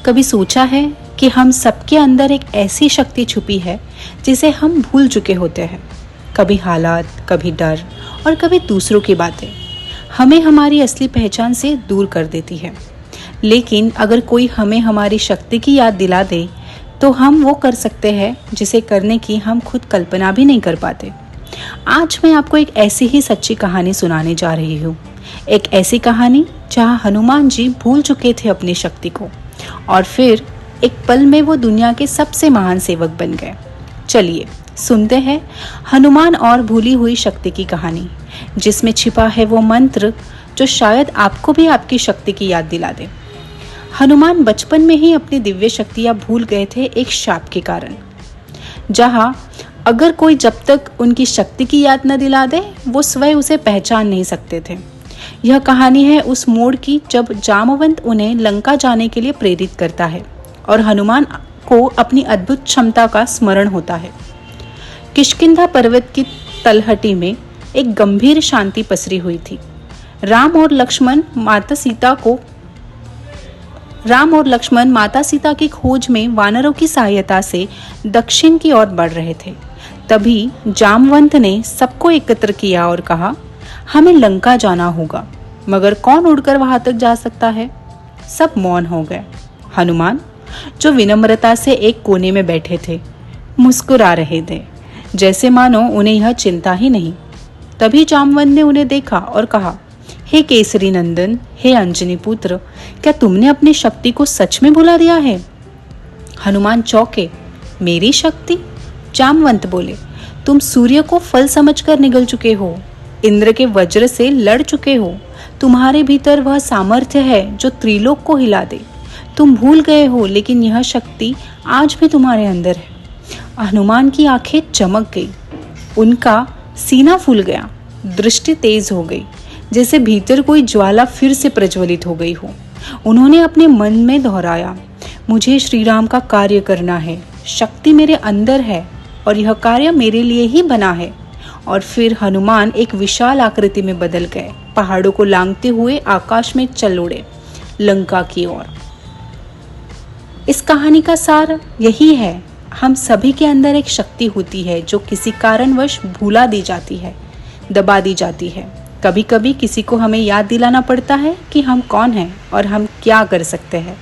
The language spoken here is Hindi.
कभी सोचा है कि हम सबके अंदर एक ऐसी शक्ति छुपी है जिसे हम भूल चुके होते हैं। कभी हालात, कभी डर और कभी दूसरों की बातें हमें हमारी असली पहचान से दूर कर देती है। लेकिन अगर कोई हमें हमारी शक्ति की याद दिला दे तो हम वो कर सकते हैं जिसे करने की हम खुद कल्पना भी नहीं कर पाते। आज मैं आपको एक ऐसी ही सच्ची कहानी सुनाने जा रही हूँ। एक ऐसी कहानी जहाँ हनुमान जी भूल चुके थे अपनी शक्ति को और फिर एक पल में वो दुनिया के सबसे महान सेवक बन गए। चलिए सुनते हैं हनुमान और भूली हुई शक्ति की कहानी, जिसमें छिपा है वो मंत्र जो शायद आपको भी आपकी शक्ति की याद दिला दे। हनुमान बचपन में ही अपनी दिव्य शक्तियाँ भूल गए थे एक शाप के कारण, जहाँ अगर कोई जब तक उनकी शक्ति की याद न दिला दे वो स्वयं उसे पहचान नहीं सकते थे। यह कहानी है उस मोड़ की जब जामवंत उन्हें लंका जाने के लिए प्रेरित करता है और हनुमान को अपनी अद्भुत क्षमता का स्मरण होता है। किष्किंधा पर्वत की तलहटी में एक गंभीर शांति पसरी हुई थी। राम और लक्ष्मण माता सीता की खोज में वानरों की सहायता से दक्षिण की ओर बढ़ रहे थे। तभी जामवंत ने सबको एकत्र किया और कहा, हमें लंका जाना होगा, मगर कौन उड़कर वहां तक जा सकता है? सब मौन हो गए। हनुमान, जो विनम्रता से एक कोने में बैठे थे, मुस्कुरा रहे थे, जैसे मानो उन्हें यह चिंता ही नहीं। तभी जामवंत ने उन्हें देखा और कहा, हे केसरी नंदन, हे अंजनी पुत्र, क्या तुमने अपनी शक्ति को सच में भुला दिया है? हनुमान चौंके। मेरी शक्ति? जामवंत बोले, तुम सूर्य को फल समझकर निगल चुके हो, इंद्र के वज्र से लड़ चुके हो। तुम्हारे भीतर वह सामर्थ्य है जो त्रिलोक को हिला दे। तुम भूल गए हो, लेकिन यह शक्ति आज भी तुम्हारे अंदर है। हनुमान की आंखें चमक गई, उनका सीना फूल गया, दृष्टि तेज हो गई, जैसे भीतर कोई ज्वाला फिर से प्रज्वलित हो गई हो। उन्होंने अपने मन में दोहराया, मुझे श्री राम का कार्य करना है, शक्ति मेरे अंदर है और यह कार्य मेरे लिए ही बना है। और फिर हनुमान एक विशाल आकृति में बदल गए, पहाड़ों को लांघते हुए आकाश में चल उड़े लंका की ओर। इस कहानी का सार यही है, हम सभी के अंदर एक शक्ति होती है जो किसी कारणवश भुला दी जाती है, दबा दी जाती है। कभी कभी किसी को हमें याद दिलाना पड़ता है कि हम कौन हैं और हम क्या कर सकते हैं।